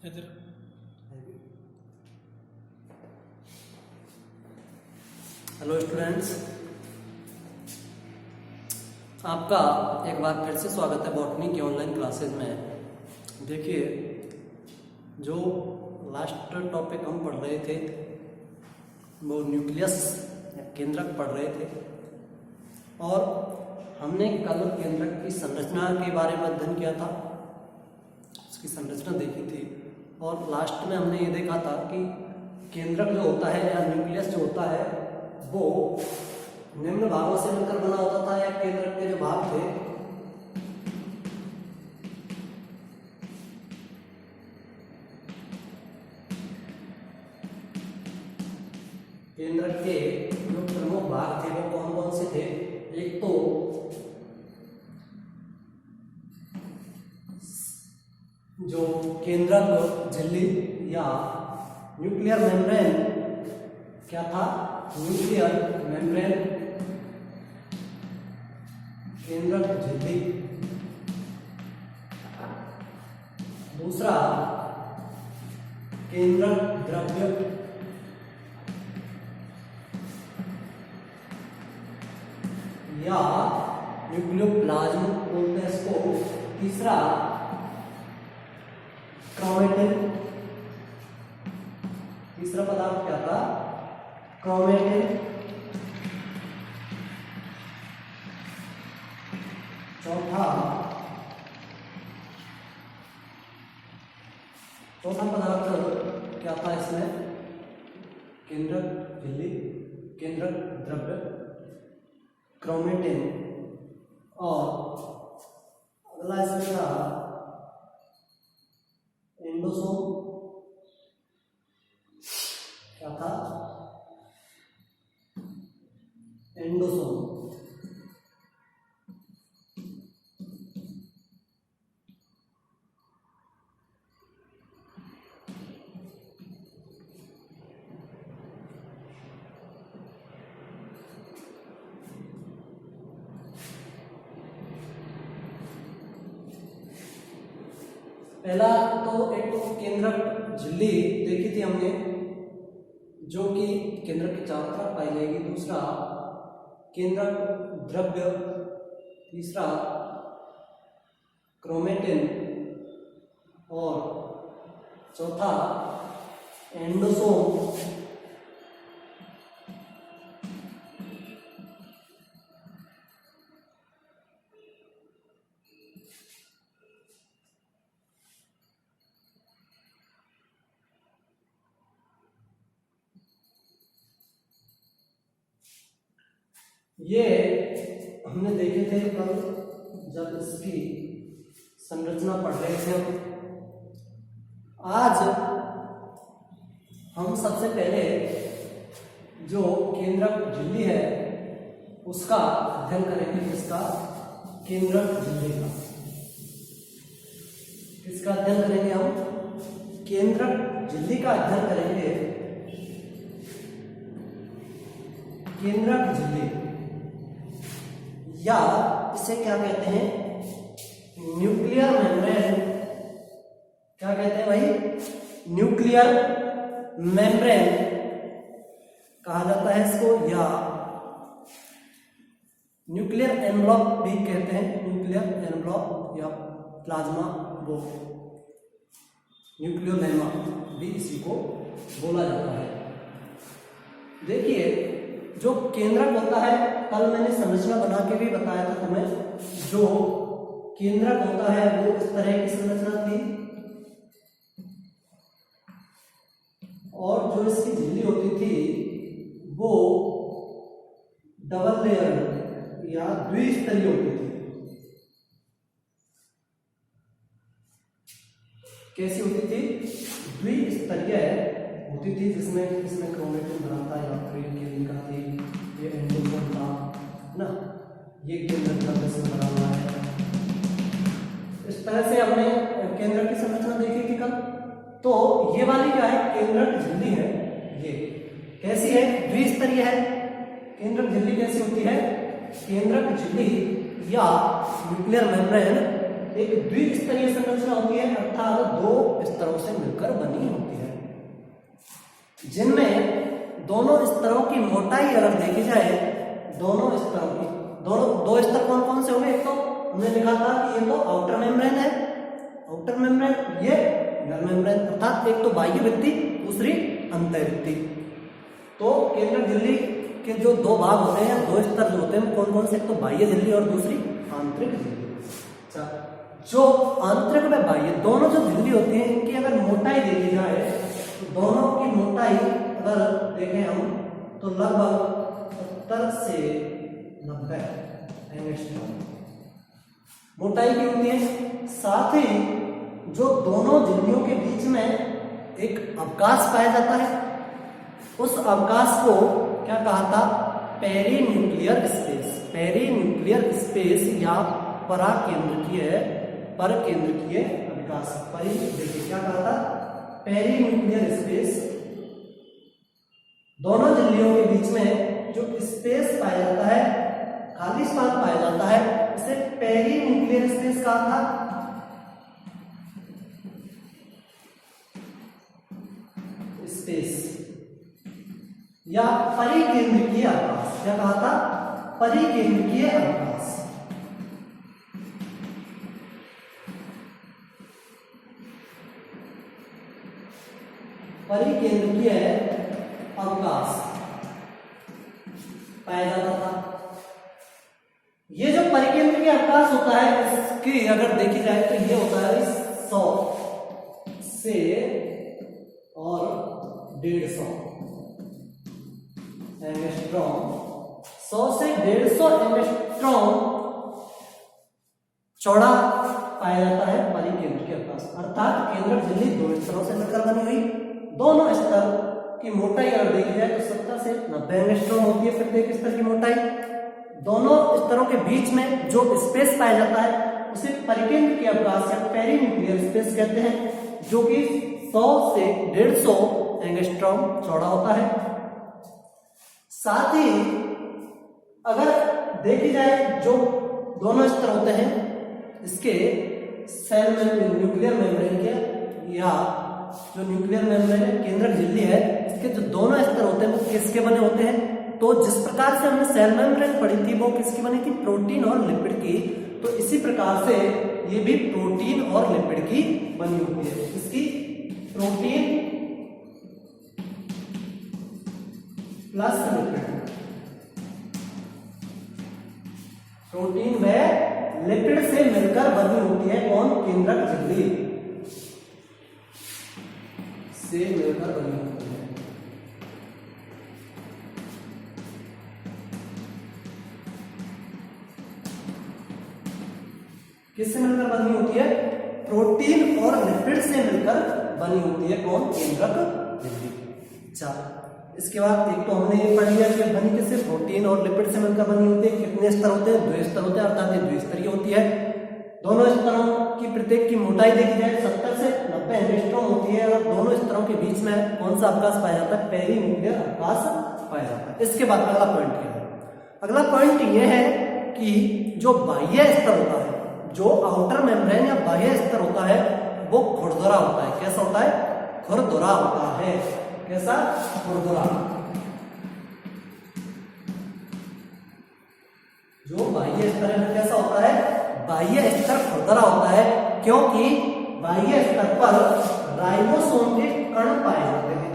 इधर hello students, आपका एक बार फिर से स्वागत है बॉटनी की ऑनलाइन क्लासेस में। देखिए, जो लास्ट टॉपिक हम पढ़ रहे थे वो न्यूक्लियस या केंद्रक पढ़ रहे थे और हमने कल केंद्रक की संरचना के बारे में अध्ययन किया था, उसकी संरचना देखी थी और लास्ट में हमने ये देखा था कि केंद्रक जो होता है या न्यूक्लियस जो होता है वो निम्न भागों से मिलकर बना होता था, या केंद्रक के जो भाग थे केंद्रक के जो प्रमुख भाग थे वो कौन कौन से थे। एक तो जो केंद्रक झिल्ली या न्यूक्लियर मेम्ब्रेन, क्या था? न्यूक्लियर मेम्ब्रेन, केंद्रक झिल्ली। दूसरा केंद्रक द्रव्य, या न्यूक्लियोप्लाज्म बोलते हैं इसको। तीसरा क्रोमेटिन, तीसरा पदार्थ क्या था? क्रोमेटिन। चौथा पदार्थ क्या था इसमें? केंद्रक झिल्ली, केंद्रक द्रव्य, क्रोमेटिन, और अगला इसमें था एंडोसोम। क्या था? एंडोसोम। पहला तो एक तो केंद्रक झिल्ली देखी थी हमने, जो कि केंद्रक के चारों तरफ पाई जाएगी। दूसरा केंद्रक द्रव्य, तीसरा क्रोमेटिन, और चौथा एंडोसोम। ये हमने देखे थे कल जब इसकी संरचना पढ़ रहे थे हम। आज हम सबसे पहले जो केंद्रक झिल्ली है उसका अध्ययन करेंगे। किसका? केंद्रक झिल्ली का। किसका अध्ययन करेंगे हम? केंद्रक झिल्ली का अध्ययन करेंगे। केंद्रक झिल्ली, या इसे क्या कहते हैं? Nuclear membrane. क्या कहते हैं भाई? न्यूक्लियर मेम्ब्रेन कहा जाता है इसको, या न्यूक्लियर एनवलप भी कहते हैं। न्यूक्लियर एनवलप या प्लाज्मा वो न्यूक्लियोलेमा भी इसी को बोला जाता है। देखिए, जो केंद्रक होता है, कल मैंने संरचना बना के भी बताया था तुम्हें। जो केंद्रक होता है वो इस तरह की संरचना थी, और जो इसकी झिल्ली होती थी वो डबल लेयर या द्विस्तरीय होती थी। कैसी होती थी? द्विस्तरीय होती थी, जिसमें इसमें क्रोमेटिन बना था, या फिर केंद्रिका थी, ये एंडोसोम था ना, ये केंद्रक द्रव्य से बना हुआ है। इस तरह से हमने केंद्रक की संरचना देखी थी कल। तो ये वाली क्या है? केंद्रक झिल्ली है। ये कैसी है? द्विस्तरीय है। केंद्रक झिल्ली कैसी होती है? केंद्रक झिल्ली या न्यूक्लियर मेम्ब्रेन एक द्विस्तरीय संरचना होती है, अर्थात दो स्तरों से मिलकर बनी होती है, जिनमें दोनों स्तरों की मोटाई अगर देखी जाए, दोनों स्तरों की दो स्तर कौन कौन से होंगे? एक तो हमने लिखा था कि ये तो आउटर मेम्ब्रेन है, आउटर मेम्ब्रेन, ये इनर मेम्ब्रेन, अर्थात एक तो बाह्य भित्ति, दूसरी अंतः भित्ति। तो केंद्रक झिल्ली के जो दो भाग होते हैं, दो स्तर जो होते हैं, कौन कौन से? एक तो बाह्य झिल्ली और दूसरी आंतरिक झिल्ली। अच्छा, जो आंतरिक व बाह्य दोनों जो झिल्ली होती है, इनकी अगर मोटाई देखी जाए तो दोनों की मोटाई अगर देखें हम तो लगभग 70 से 90 एंगस्ट्रॉम मोटाई की होती है। साथ ही जो दोनों झिल्लियों के बीच में एक अवकाश पाया जाता है, उस अवकाश को क्या कहा था? Perinuclear space. पेरीन्यूक्लियर स्पेस या पराकेंद्रकीय अवकाश। देखिए क्या कहा था? Perinuclear space. दोनों झिल्लियों के बीच में जो स्पेस पाया जाता है, खाली स्थान पाया जाता है, इसे पेरीन्यूक्लियर स्पेस कहा था। स्पेस या परिकेंद्रकीय अवकाश। क्या कहा था? परिकेंद्रकीय अवकाश। परिकेंद्रकीय अवकाश पाया जाता था। ये जो परिकेंद्रकीय अवकाश होता है, इसकी अगर देखी जाए तो ये होता है 100 से और 150 एंगस्ट्रॉम। 100 से 150 एंगस्ट्रॉम चौड़ा पाया जाता है परिकेंद्रकीय अवकाश। अर्थात केंद्रक झिल्ली दो स्तरों से मिलकर बनी हुई, दोनों स्तर की मोटाई अगर देखी जाए तो 70 से 90 एंगस्ट्रॉम होती है प्रत्येक स्तर की मोटाई। दोनों स्तरों के बीच में जो स्पेस पाया जाता है उसे परिकेंद्रकीय अवकाश या पेरीन्यूक्लियर स्पेस कहते हैं, जो कि 100 से 150 एंगस्ट्रॉम चौड़ा होता है। साथ ही अगर देखी जाए जो दोनों स्तर होते हैं, इसके सेल मेम्ब्रेन, न्यूक्लियर मेम्ब्रेन के या जो न्यूक्लियर मेम्ब्रेन है, केंद्रक झिल्ली है, इसके जो दोनों स्तर होते हैं वो किसके बने होते हैं? तो जिस प्रकार से हमने सेल मेम्ब्रेन पढ़ी थी वो किसकी बनी थी? प्रोटीन और लिपिड की। तो इसी प्रकार से ये भी प्रोटीन और लिपिड की बनी होती है। इसकी प्रोटीन प्लस लिपिड, प्रोटीन व लिपिड से मिलकर बनी होती है कौन? केंद्रक झिल्ली से मिलकर बनी होती है। किससे मिलकर बनी होती है? प्रोटीन और लिपिड से मिलकर बनी होती है कौन? केंद्रक झिल्ली। अच्छा, इसके बाद एक तो हमने ये पढ़ लिया कि बनी किससे? प्रोटीन और लिपिड से मिलकर बनी होती है। कितने स्तर होते हैं? 2 स्तर होते हैं, अर्थात ये द्विस्तरीय होती है। दोनों स्तरों की प्रत्येक की मोटाई देखी जाए 70 से 90 एंगस्ट्रॉम होती है, और दोनों स्तरों के बीच में कौन सा अवकाश पाया जाता है? पेरीन्यूक्लियर अवकाश पाया जाता है। इसके बाद अगला पॉइंट क्या है? अगला पॉइंट ये है कि जो बाह्य स्तर होता है, जो आउटर मेम्ब्रेन या बाह्य स्तर होता है, वो खुरदुरा होता है। कैसा होता है? खुरदुरा होता है। कैसा? खुरदुरा। जो बाह्य स्तर है कैसा होता है? बाह्य स्तर खुरदुरा होता है, क्योंकि बाह्य स्तर पर राइबोसोम के कण पाए जाते हैं।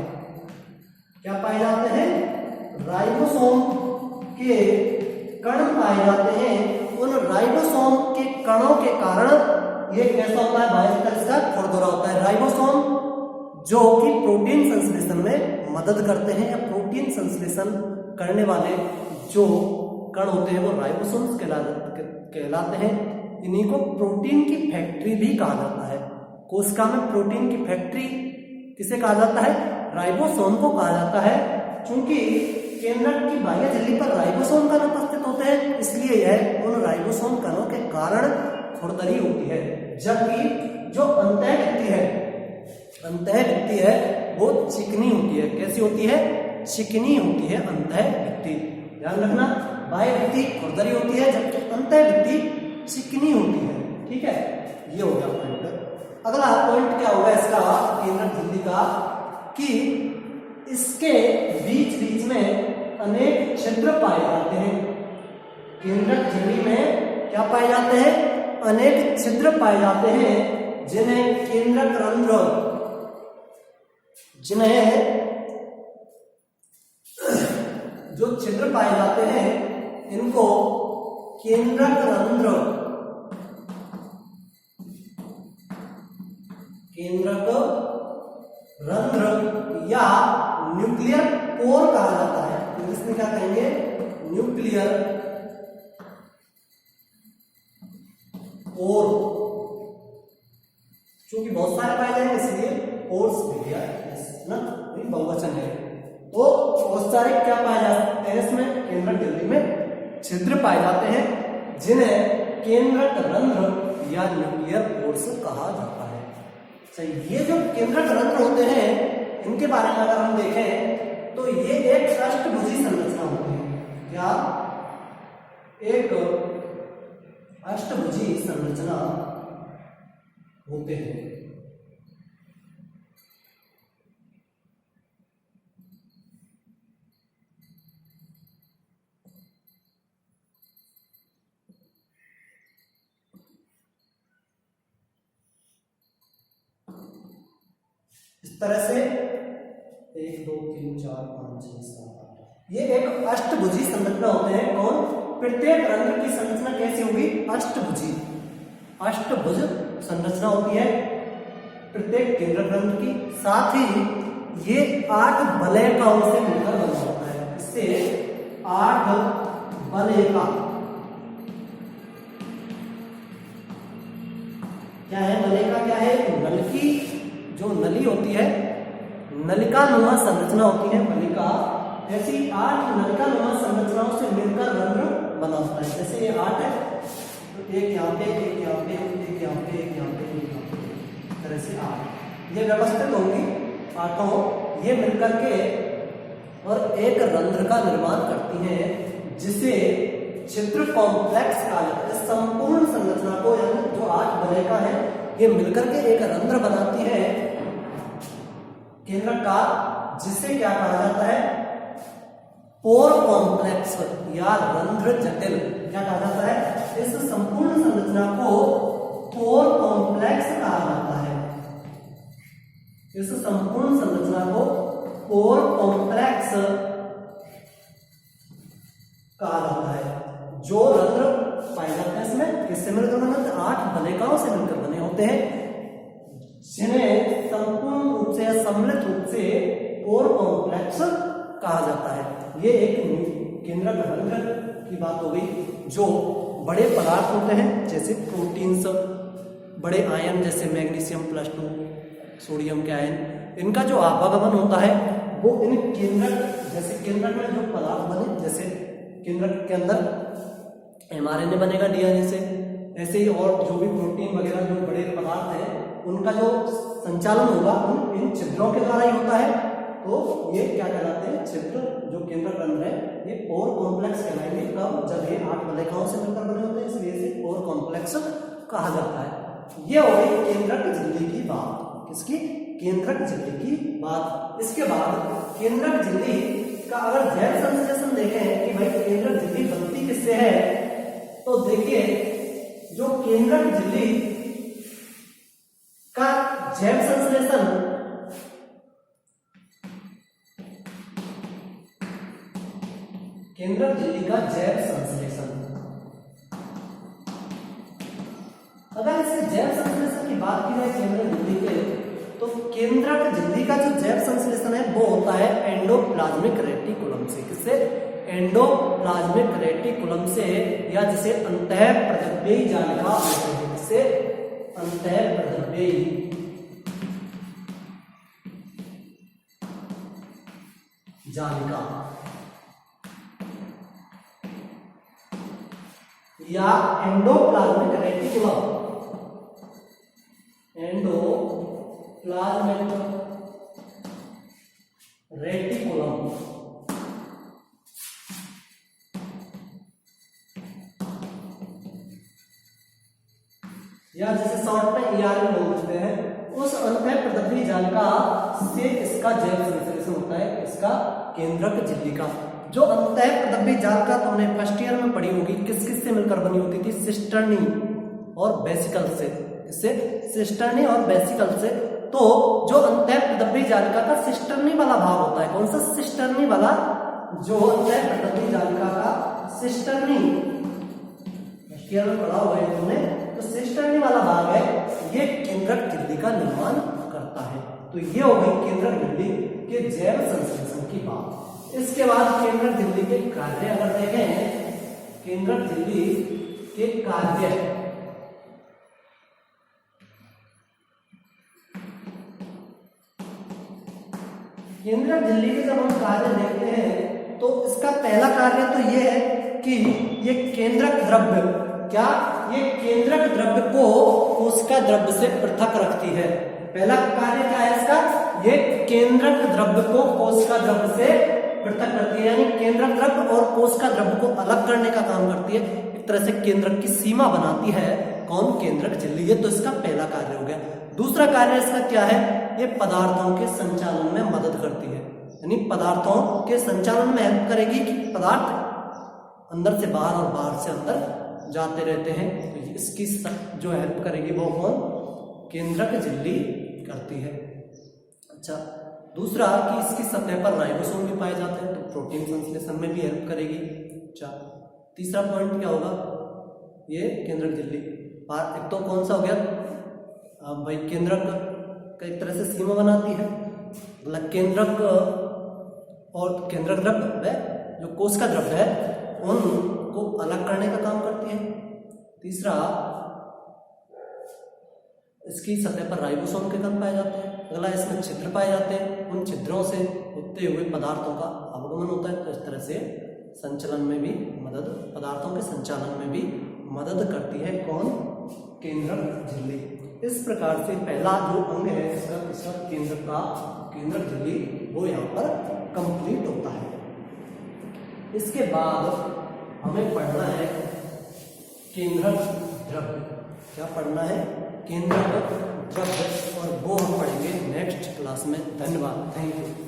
क्या पाए जाते हैं? राइबोसोम के कण पाए जाते हैं। उन राइबोसोम के कणों के कारण ये कैसा होता है? बाह्य स्तर इसका खुरदुरा होता है। राइबोसोम जो कि प्रोटीन संश्लेषण में मदद करते हैं, या प्रोटीन संश्लेषण करने वाले जो कण होते हैं वो राइबोसोम्स कहलाते हैं। इन्हीं को प्रोटीन की फैक्ट्री भी कहा जाता है। कोशिका में प्रोटीन की फैक्ट्री किसे कहा जाता है? राइबोसोम को कहा जाता है। चूंकि केंद्रक की बाह्य झिल्ली पर राइबोसोम कण उपस्थित होते हैं, इसलिए यह उन राइबोसोम कणों के कारण खुरदरी होती है। जबकि जो अंतः भित्ति है वो चिकनी होती है। कैसी होती है? चिकनी होती है अंतः भित्ति। ध्यान रखना, बाह्य भित्ति खुरदरी होती है, जबकि अंतः भित्ति चिकनी होती है। ठीक है, ये हो गया पॉइंट। अगला पॉइंट क्या होगा इसका केंद्रक झिल्ली का, कि इसके बीच बीच में अनेक छिद्र पाए जाते हैं। केंद्रक झिल्ली में क्या पाए जाते हैं? अनेक छिद्र पाए जाते हैं, जिन्हें केंद्रक रंध्र, जिन्हें जो छिद्र पाए जाते हैं इनको केंद्रक रंध्र, केंद्रक रंध्र या न्यूक्लियर पोर कहा जाता है। इंग्लिश में क्या कहेंगे? Nuclear pore. क्योंकि बहुत सारे पाए जाएंगे इसलिए पोर्स भी दिया है ना, बहुवचन है। तो बहुत सारे क्या पाए जाते हैं इसमें? केंद्रक झिल्ली में छिद्र पाए जाते हैं, जिन्हें केंद्रक रंध्र या न्यूक्लियर पोर्स कहा जाता है। सही। ये जो केंद्रक रंध्र होते हैं इनके बारे में अगर हम देखें तो ये एक अष्टभुजी संरचना होती है। क्या? एक अष्टभुजी संरचना होते हैं। इस तरह से 1 2 3 4 5 6 7 8 ये एक अष्टभुजी संरचना होते हैं। कौन? प्रत्येक रंध्र की संरचना कैसी होगी? अष्टभुजी, अष्टभुज संरचना होती है प्रत्येक केंद्रक रंध्र की। साथ ही ये 8 वलयिकाओं से मिलकर बना होता है। इससे 8 वलयिका क्या है? वलयिका क्या है? नल की जो नली होती है, नलिका नुमा संरचना होती है वलिका। ऐसी 8 नलिका नुमा संरचनाओं से मिलकर रंध्र बना होता है। जैसे ये 8 है तो एक यहाँ पे, एक यहाँ पे, एक यहाँ पे, एक यहाँ पे, एक यहाँ पे, इस तरह से 8 ये व्यवस्थित होंगी। 8 ये मिलकर के और एक रंध्र का निर्माण करती हैं, जिसे छिद्र कॉम्प्लेक्स कहा जाता है। संपूर्ण संरचना को, यानी जो 8 वलयिका है, ये मिलकर के एक रंध्र बनाती है केंद्रक का, जिसे क्या कहा जाता है? पोर कॉम्प्लेक्स या रंध्र जटिल। क्या कहा जाता है? इस संपूर्ण संरचना को पोर कॉम्प्लेक्स कहा जाता है। इस संपूर्ण संरचना को पोर कॉम्प्लेक्स कहा जाता है। जो रंध्र पाए जाते हैं इसमें किससे मिलकर बने? 8 वलयिकाओं से मिलकर बने होते हैं, जिन्हें संपूर्ण रूप से या सम्मिलित रूप से पोर कॉम्प्लेक्स कहा जाता है। ये एक केंद्रक रंध्र की बात हो गई। जो बड़े पदार्थ होते हैं जैसे प्रोटीन्स, बड़े आयन जैसे मैग्नीशियम +2, सोडियम के आयन, इनका जो आवागमन होता है वो इन केंद्रक, जैसे केंद्रक में जो पदार्थ बने, जैसे केंद्रक के अंदर mRNA बनेगा DNA से, ऐसे ही और जो भी प्रोटीन वगैरह जो बड़े पदार्थ हैं उनका जो संचालन होगा इन छिद्रों के द्वारा ही होता है। तो ये क्या कहलाते हैं? छिद्र। जो केंद्रक रंध्र है ये पोर कॉम्प्लेक्स कहलाएंगे कब? जब ये 8 वलयिकाओं से मिलकर बने होते हैं, इसलिए इसे पोर कॉम्प्लेक्स कहा जाता है। ये हो गई केंद्रक झिल्ली की बात। किसकी? केंद्रक झिल्ली की बात। इसके बाद केंद्रक झिल्ली का अगर जैव संश्लेषण देखें कि भाई केंद्रक झिल्ली बनती किससे है, तो देखिए जो केंद्रक झिल्ली का जैव संश्लेषण केंद्रक झिल्ली का जैव संश्लेषण, अगर इसके जैव संश्लेषण की बात की जाए केंद्रक झिल्ली के, तो केंद्रक झिल्ली का जो जैव संश्लेषण है वो होता है एंडोप्लाज्मिक रेटिकुलम से। किससे? एंडोप्लाज्मिक रेटिकुलम से, या जिसे अंतःप्रद्रव्ययी जालिका कहते हैं। जिसे अंतःप्रद्रव्ययी जालिका या एंडोप्लाज्मिक रेटिकुलम, एंडोप्लाज्मिक रेटिकुलम या जिसे शॉर्ट में ER में बोलते हैं, उस अंतः प्रदब्धी जालिका से इसका जैव संश्लेषण होता है, इसका केंद्रक झिल्ली का। जो अंतः प्रदब्धी जालिका तुमने फर्स्ट ईयर में पढ़ी होगी, किस किस से मिलकर बनी होती थी? सिस्टर्नी और वेसिकल से। इससे सिस्टर्नी और वेसिकल से। तो जो अंतः प्रदब्धी जालिका का सिस्टर्नी वाला भाग होता है, कौन सा? सिस्टर्नी वाला। जो अंतः प्रदब्धी जालिका का सिस्टर्नी, फर्स्ट ईयर में पढ़ा हुआ है तुमने, तो सिस्टर्नी वाला भाग है, ये केंद्रक झिल्ली का निर्माण करता है। तो ये हो गई केंद्रक झिल्ली के जैव संश्लेषण की बात। इसके बाद केंद्रक झिल्ली के कार्य अगर देखें, केंद्रक झिल्ली के कार्य, केंद्रक झिल्ली के जब हम कार्य देखते हैं तो इसका पहला कार्य तो ये है कि ये केंद्रक द्रव्य, क्या? ये केंद्रक द्रव्य को कोशिका द्रव्य से पृथक रखती है। पहला कार्य क्या है इसका? ये केंद्रक द्रव्य को कोशिका द्रव्य से पृथक करती है, यानी केंद्रक द्रव्य और कोशिका द्रव्य को अलग करने का काम करती है। एक तरह से केंद्रक की सीमा बनाती है कौन? केंद्रक झिल्ली। ये तो इसका पहला कार्य हो गया। दूसरा कार्य इसका क्या है? ये पदार्थों के संचालन में मदद करती है, यानी पदार्थों के संचालन में हेल्प करेगी कि पदार्थ अंदर से बाहर और बाहर से अंदर जाते रहते हैं। तो इसकी जो हेल्प करेगी वो कौन? केंद्रक झिल्ली करती है। अच्छा, दूसरा कि इसकी सतह पर राइबोसोम भी पाए जाते हैं, तो प्रोटीन संश्लेषण में भी हेल्प करेगी। अच्छा, तीसरा पॉइंट क्या होगा? ये केंद्रक झिल्ली एक तो कौन सा हो गया? भाई केंद्रक का एक तरह से सीमा बनाती है, मतलब केंद्रक और केंद्रक द्रव्य जो कोशिका द्रव्य है उनको अलग करने का काम करती है। तीसरा, इसकी सतह पर राइबोसोम के कण पाए जाते हैं। अगला, इसमें छिद्र पाए जाते हैं, उन छिद्रों से होते हुए पदार्थों का अवगमन होता है। तो इस तरह से संचलन में भी मदद, पदार्थों के संचालन में भी मदद करती है कौन? केंद्रक झिल्ली। इस प्रकार से पहला जो अंग है इसका केंद्रक झिल्ली, वो यहाँ पर कंप्लीट होता है। इसके बाद हमें पढ़ना है केंद्रक द्रव्य। क्या पढ़ना है? केंद्रक द्रव्य, और वो हम पढ़ेंगे नेक्स्ट क्लास में। धन्यवाद, थैंक यू।